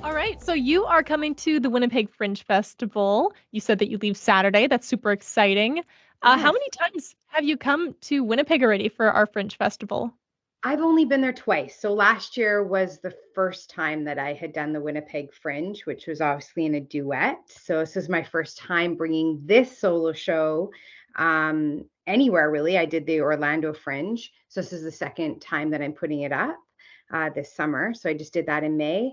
All right, so you are coming to the Winnipeg Fringe Festival. You said that you leave Saturday. That's super exciting. How Yes. many times have you come to Winnipeg already for our Fringe Festival? I've only been there twice. So last year was the first time that I had done the Winnipeg Fringe, which was obviously in a duet. So this is my first time bringing this solo show anywhere really. I did the Orlando Fringe. So this is the second time that I'm putting it up this summer. So I just did that in May.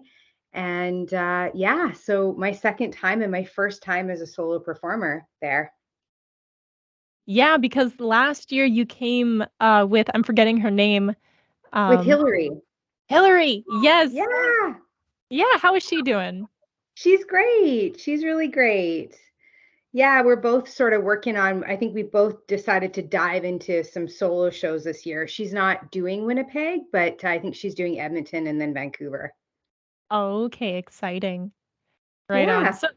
And yeah, so my second time and my first time as a solo performer there Yeah, because last year you came with, I'm forgetting her name, with um, Hillary. Hillary. Yes. Yeah. Yeah, how is she doing? She's great. She's really great. Yeah, we're both sort of working on, I think we both decided to dive into some solo shows this year. She's not doing Winnipeg, but I think she's doing Edmonton and then Vancouver. Okay, exciting. Right on. Yeah. So,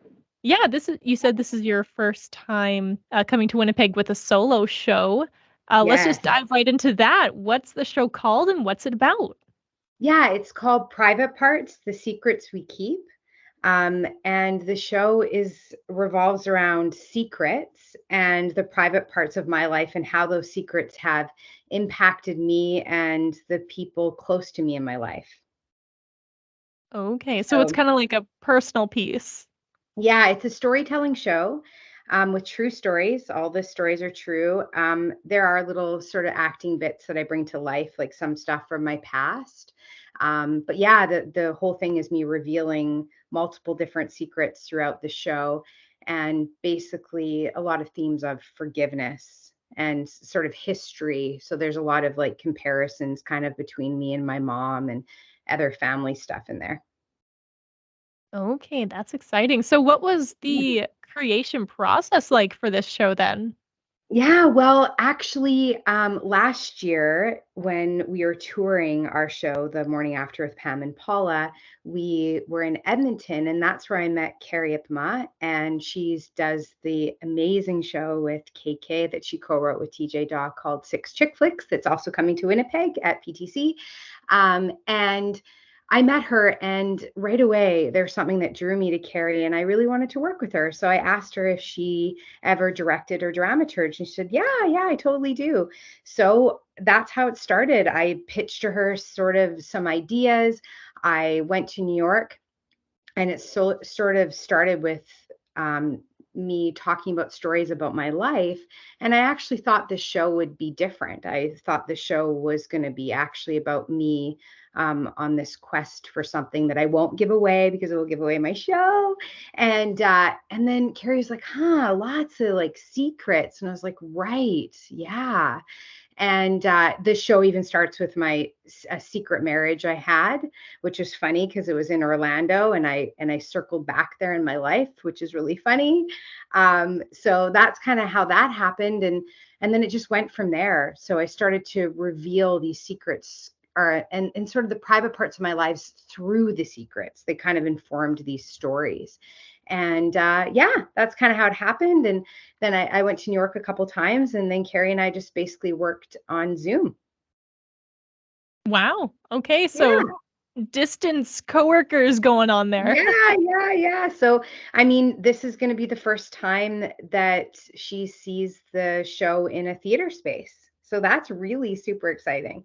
yeah, this is you said this is your first time coming to Winnipeg with a solo show. Let's just Yes. dive right into that. What's the show called and what's it about? Yeah, it's called Private Parts, The Secrets We Keep. And the show is revolves around secrets and the private parts of my life and how those secrets have impacted me and the people close to me in my life. Okay, so it's So kind of like a personal piece. yeah, it's a storytelling show with true stories. All the stories are true. There are little sort of acting bits that I bring to life, like some stuff from my past. But yeah, the whole thing is me revealing multiple different secrets throughout the show, and basically a lot of themes of forgiveness and sort of history. So there's a lot of like comparisons kind of between me and my mom and other family stuff in there. Okay, that's exciting. So, what was the creation process like for this show then? Yeah, well, actually, last year when we were touring our show, The Morning After with Pam and Paula, we were in Edmonton, and that's where I met Carrie Ipma, and she does the amazing show with KK that she co-wrote with TJ Daw called Six Chick Flicks. That's also coming to Winnipeg at PTC, and I met her, and right away there's something that drew me to Carrie, and I really wanted to work with her. So I asked her if she ever directed or dramaturged? And she said, yeah, yeah, I totally do. So that's how it started. I pitched to her sort of some ideas. I went to New York, and it so sort of started with um, me talking about stories about my life. And I actually thought this show would be different. I thought the show was going to be actually about me on this quest for something that I won't give away because it will give away my show. And then Carrie was like, "Huh, lots of like secrets," and I was like, "Right, yeah." And the show even starts with my a secret marriage I had, which is funny because it was in Orlando, and I circled back there in my life, which is really funny. So that's kind of how that happened, and then it just went from there. So I started to reveal these secrets. And sort of the private parts of my lives through the secrets. They kind of informed these stories. And yeah, that's kind of how it happened. And then I went to New York a couple times, and then Carrie and I just basically worked on Zoom. Wow. Okay, so Yeah, distance coworkers going on there. yeah. So, I mean, this is going to be the first time that she sees the show in a theater space. So that's really super exciting.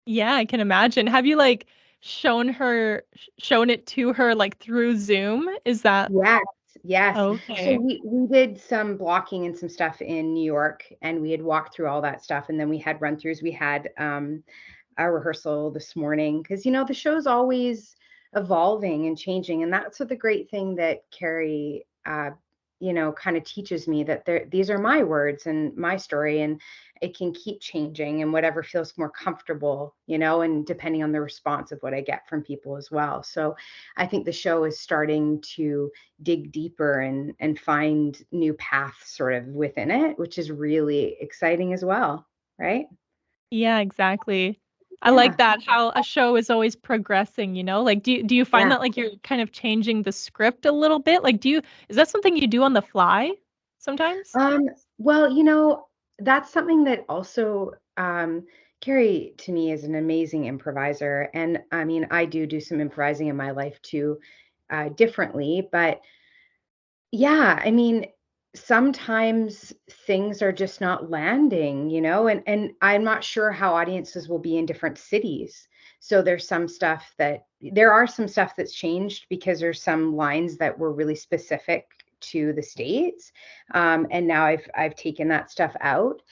Yeah, I can imagine. Have you like shown it to her like through Zoom? Is that Yes, yes. So okay? we did some blocking and some stuff in New York, and we had walked through all that stuff, and then we had run throughs. We had our rehearsal this morning because the show's always evolving and changing, and that's what the great thing that Carrie kind of teaches me, that these are my words and my story, and it can keep changing and whatever feels more comfortable, and depending on the response of what I get from people as well. So I think the show is starting to dig deeper and find new paths sort of within it, which is really exciting as well, right? Yeah, exactly. I like Yeah. that how a show is always progressing, you know? Like do you find Yeah. that like you're kind of changing the script a little bit? Like is that something you do on the fly sometimes? Well, that's something that also Carrie to me is an amazing improviser, and I mean, I do some improvising in my life too, differently, but yeah, I mean, sometimes things are just not landing, and I'm not sure how audiences will be in different cities. So there are some stuff that's changed because there's some lines that were really specific to the States. And now I've taken that stuff out.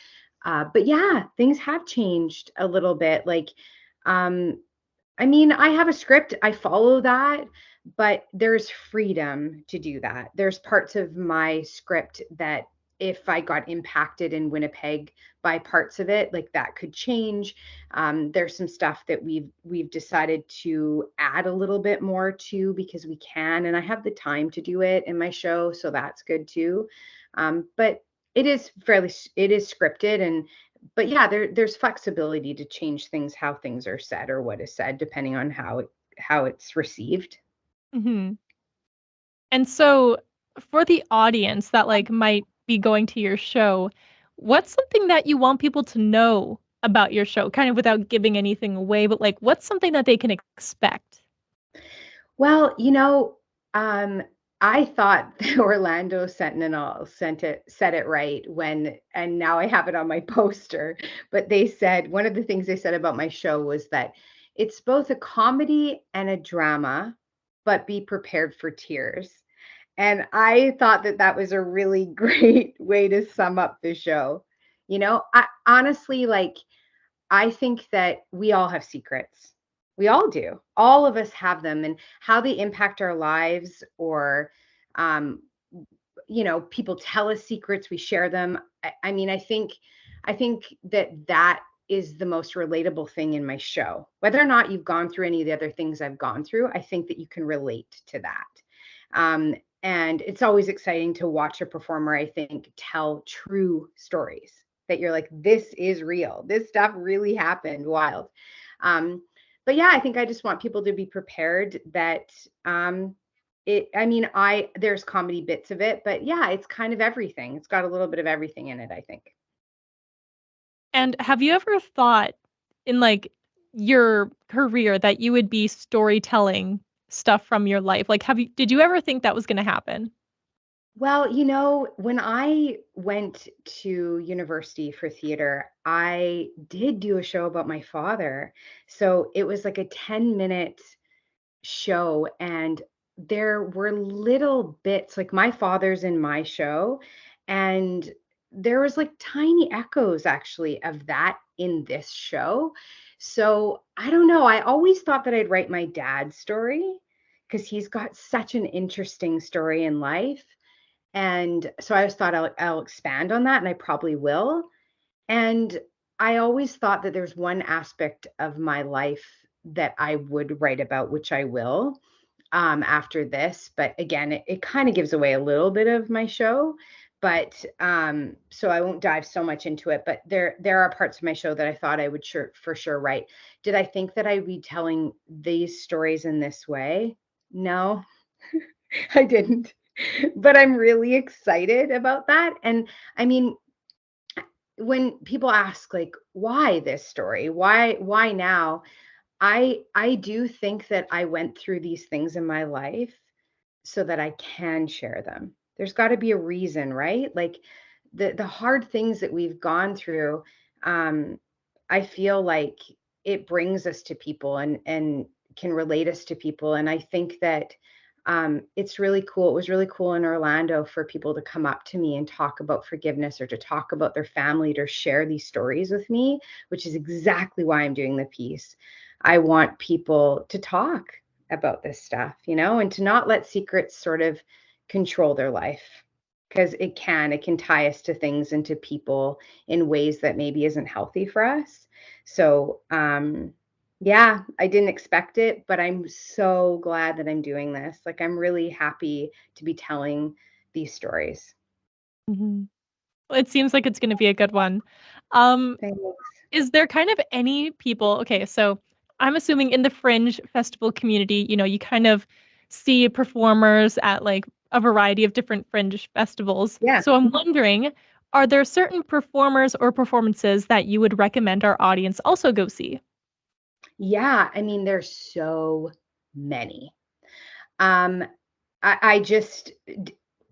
But yeah, things have changed a little bit. Like, um, I mean, I have a script, I follow that, but there's freedom to do that. There's parts of my script that if I got impacted in Winnipeg by parts of it, like that could change. There's some stuff that we've decided to add a little bit more to because we can, and I have the time to do it in my show, so that's good too. But it is scripted, and but yeah, there's flexibility to change things, how things are said or what is said, depending on how it's received. Mhm. And so for the audience that, like, might be going to your show, what's something that you want people to know about your show? Kind of without giving anything away, but, like, what's something that they can expect? Well, um, I thought the Orlando Sentinel said it right when, and now I have it on my poster. But they said one of the things they said about my show was that it's both a comedy and a drama, but be prepared for tears. And I thought that that was a really great way to sum up the show. I honestly, like, I think that we all have secrets. We all do. All of us have them, and how they impact our lives, or um, people tell us secrets, we share them. I mean, I think that that is the most relatable thing in my show. Whether or not you've gone through any of the other things I've gone through, I think that you can relate to that. And it's always exciting to watch a performer, I think, tell true stories that you're like, this is real. This stuff really happened. Wild. Um, but yeah, I think I just want people to be prepared that I mean, there's comedy bits of it, but yeah, it's kind of everything. It's got a little bit of everything in it, I think. And have you ever thought in, like, your career that you would be storytelling stuff from your life? Like, did you ever think that was gonna happen? Well, when I went to university for theater, I did do a show about my father. So it was like a 10-minute show, and there were little bits, like my father's in my show, and there was like tiny echoes actually of that in this show. So I don't know, I always thought that I'd write my dad's story because he's got such an interesting story in life. And so I always thought I'll expand on that, and I probably will. And I always thought that there's one aspect of my life that I would write about, which I will, after this. But again, it kind of gives away a little bit of my show. But so I won't dive so much into it. But there are parts of my show that I thought I would for sure write. Did I think that I'd be telling these stories in this way? No, I didn't. But I'm really excited about that. And I mean, when people ask like, why this story, why now, I do think that I went through these things in my life so that I can share them. There's got to be a reason, right? Like the hard things that we've gone through, um I feel like it brings us to people, and can relate us to people. And I think that it's really cool. It was really cool in Orlando for people to come up to me and talk about forgiveness, or to talk about their family, to share these stories with me, which is exactly why I'm doing the piece. I want people to talk about this stuff, and to not let secrets sort of control their life, because it can tie us to things and to people in ways that maybe isn't healthy for us. So, yeah, I didn't expect it, but I'm so glad that I'm doing this. Like, I'm really happy to be telling these stories. Mhm. Well, it seems like it's gonna be a good one. Um, Thanks. is there kind of any people okay, so I'm assuming in the Fringe festival community, you kind of see performers at, like, a variety of different Fringe festivals. Yeah. So I'm wondering, Are there certain performers or performances that you would recommend our audience also go see? Yeah, I mean, there's so many. Um, I just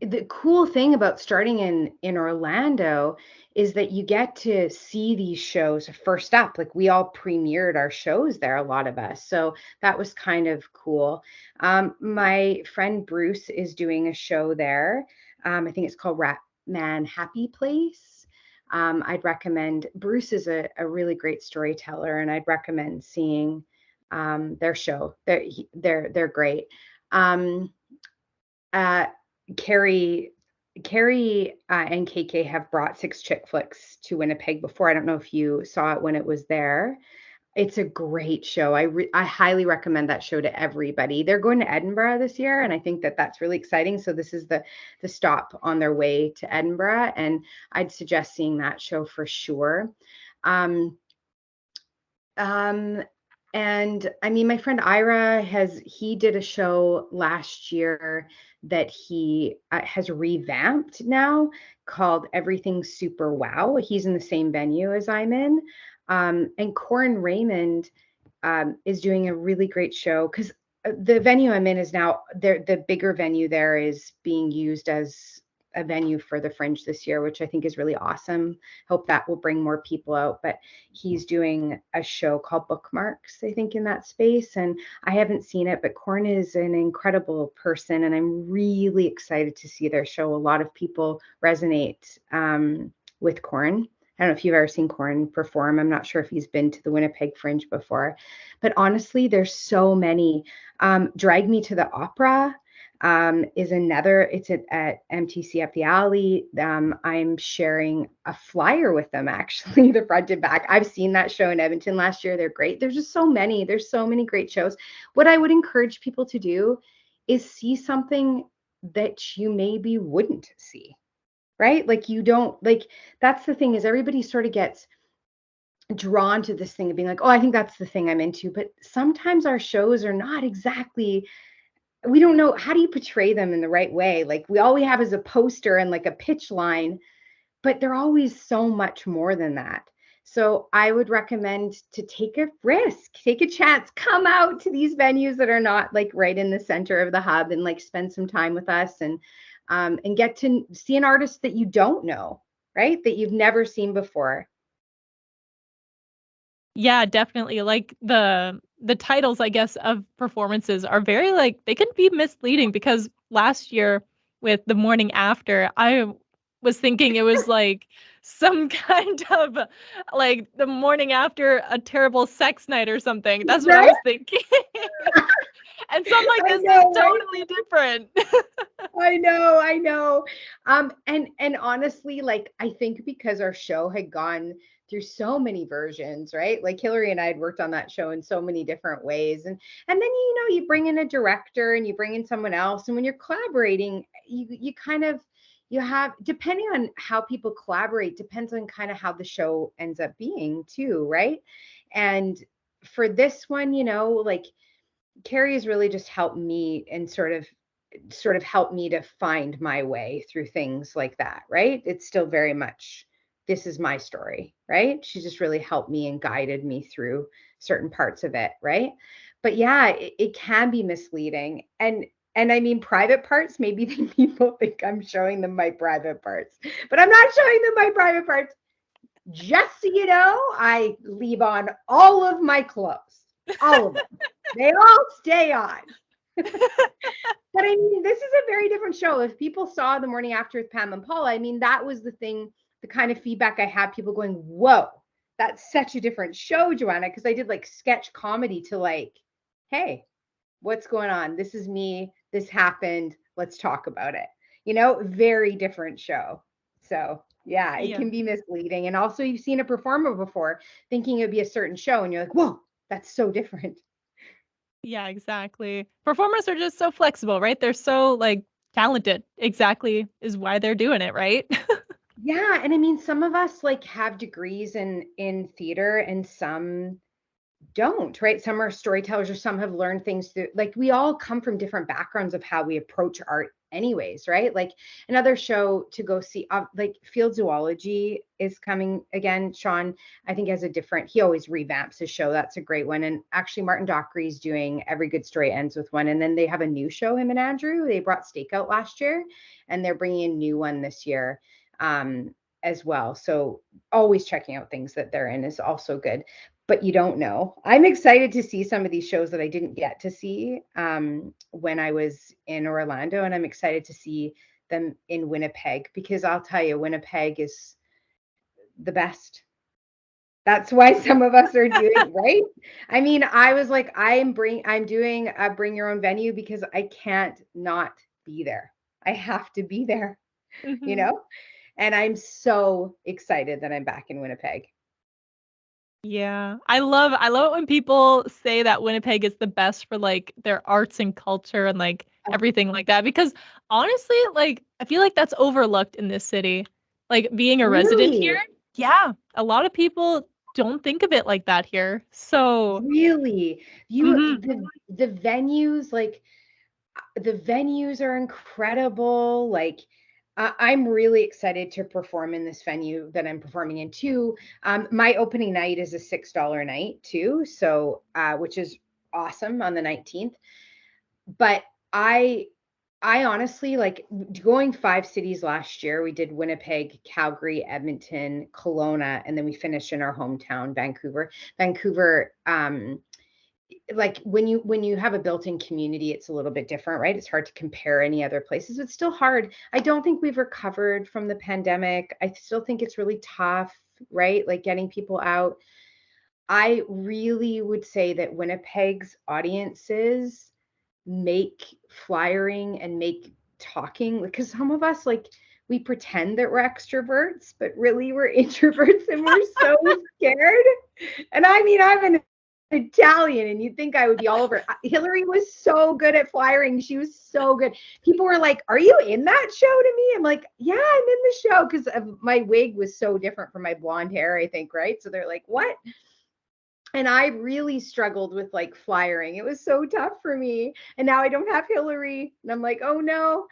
the cool thing about starting in Orlando is that you get to see these shows first up. Like we all premiered our shows there, a lot of us. So that was kind of cool. My friend Bruce is doing a show there. I think it's called Rat Man Happy Place. I'd recommend Bruce is a really great storyteller, and I'd recommend seeing their show. They're great. Um, uh, Carrie, Carrie and KK have brought Six Chick Flicks to Winnipeg before. I don't know if you saw it when it was there. It's a great show. I highly recommend that show to everybody. They're going to Edinburgh this year, and I think that that's really exciting. So this is the stop on their way to Edinburgh, and I'd suggest seeing that show for sure. Um, um, and I mean, my friend Ira he did a show last year that he has revamped now called Everything Super Wow. He's in the same venue as I'm in. And Corin Raymond is doing a really great show because the venue I'm in is now the bigger venue there is being used as a venue for the Fringe this year, which I think is really awesome. Hope that will bring more people out. But he's doing a show called Bookmarks, I think, in that space. And I haven't seen it, but Corn is an incredible person, and I'm really excited to see their show. A lot of people resonate with Corn. I don't know if you've ever seen Corn perform. I'm not sure if he's been to the Winnipeg Fringe before, but honestly, there's so many. Drag Me to the Opera is another. It's at MTC Up the Alley. I'm sharing a flyer with them, actually, the front and back. I've seen that show in Edmonton last year. They're great. There's just so many. There's so many great shows. What I would encourage people to do is see something that you maybe wouldn't see, right? Like you don't like that's the thing is everybody sort of gets drawn to this thing of being like, oh, I think that's the thing I'm into. But sometimes our shows are not exactly, we don't know how do you portray them in the right way. Like all we have is a poster and like a pitch line, but they're always so much more than that. So I would recommend to take a risk, take a chance, come out to these venues that are not like right in the center of the hub and like spend some time with us and get to see an artist that you don't know, right? That you've never seen before. Yeah, definitely. Like the titles, I guess, of performances are very like they can be misleading because last year with the morning after, I was thinking it was like some kind of like the morning after a terrible sex night or something. That's what I Right? was thinking. And so I'm like, I this is know, right? totally different. I know. And honestly, like I think because our show had gone through so many versions, right? Like Hillary and I had worked on that show in so many different ways. And then you bring in a director and you bring in someone else. And when you're collaborating, you kind of you have depending on how people collaborate, depends on kind of how the show ends up being too, right? And for this one, like Carrie has really just helped me and sort of helped me to find my way through things like that, right? It's still very much this is my story, right? She just really helped me and guided me through certain parts of it, right? But yeah, it can be misleading. And I mean private parts, maybe people think I'm showing them my private parts, but I'm not showing them my private parts. Just so you know, I leave on all of my clothes, all of them. They all stay on. But I mean, this is a very different show. If people saw The Morning After with Pam and Paula, I mean, that was the thing, the kind of feedback I had, people going, whoa, that's such a different show, Joanna. Because I did like sketch comedy to like, hey, what's going on? This is me. This happened. Let's talk about it. Very different show. So yeah, it Yeah. can be misleading. And also, you've seen a performer before thinking it would be a certain show, and you're like, whoa, that's so different. Yeah, exactly. Performers are just so flexible, right? They're so like talented. Exactly is why they're doing it, right? Yeah, and I mean, some of us like have degrees in theater, and some don't, right? Some are storytellers, or some have learned things through. Like we all come from different backgrounds of how we approach art anyways, right? Like another show to go see, like Field Zoology is coming again. Sean, I think, has a different, he always revamps his show. That's a great one. And actually, Martin Dockery's doing Every Good Story Ends with One. And then they have a new show, him and Andrew. They brought Steak out last year, and they're bringing a new one this year as well. So always checking out things that they're in is also good. But you don't know. I'm excited to see some of these shows that I didn't get to see when I was in Orlando, and I'm excited to see them in Winnipeg, because I'll tell you, Winnipeg is the best. That's why some of us are doing, right? I mean, I was like, I'm doing a bring your own venue because I can't not be there. I have to be there, you Mhm. know? And I'm so excited that I'm back in Winnipeg. Yeah. I love it when people say that Winnipeg is the best for, like, their arts and culture and, like, Oh, everything like that, because honestly, like, I feel like that's overlooked in this city. Like, being a resident here, really? yeah, a lot of people don't think of it like that here. So, Really? You mhm. the venues, like the venues are incredible. Like I'm really excited to perform in this venue that I'm performing in too. My opening night is a $6 night too, so which is awesome on the 19th. But I I honestly like going 5 cities last year. We did Winnipeg, Calgary, Edmonton, Kelowna, and then we finished in our hometown, Vancouver. Vancouver, like when you have a built-in community, it's a little bit different, right? It's hard to compare any other places. It's still hard. I don't think we've recovered from the pandemic. I still think it's really tough, right? Like getting people out. I really would say that Winnipeg's audiences make flyering and make talking, because some of us, like, we pretend that we're extroverts, but really we're introverts and we're so scared. And I mean, I'm an Italian, and you'd think I would be all over. Hillary was so good at flyering. She was so good. People were like, "Are you in that show?" To me, I'm like, "Yeah, I'm in the show," because my wig was so different from my blonde hair, I think, right? So they're like, "What?" And I really struggled with like flyering. It was so tough for me. And now I don't have Hillary. And I'm like, oh no.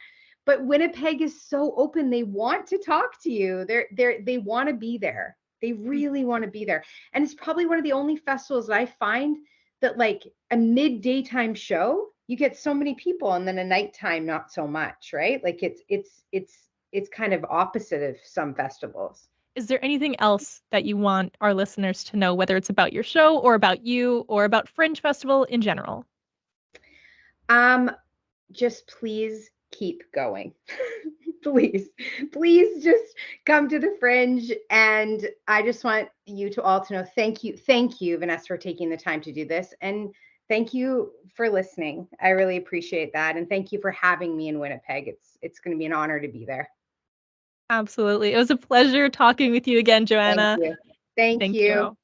But Winnipeg is so open. They want to talk to you. They want to be there. They really want to be there. And it's probably one of the only festivals that I find that, like, a mid-daytime show, you get so many people, and then a nighttime not so much, right? Like it's kind of opposite of some festivals. Is there anything else that you want our listeners to know, whether it's about your show or about you or about Fringe Festival in general? Um, just please keep going. Please, please just come to the Fringe. And I just want you to all to know, thank you, Vanessa, for taking the time to do this. And thank you for listening. I really appreciate that. And thank you for having me in Winnipeg. It's going to be an honor to be there. Absolutely. It was a pleasure talking with you again, Thank Joanna. you. Thank Thank you. you.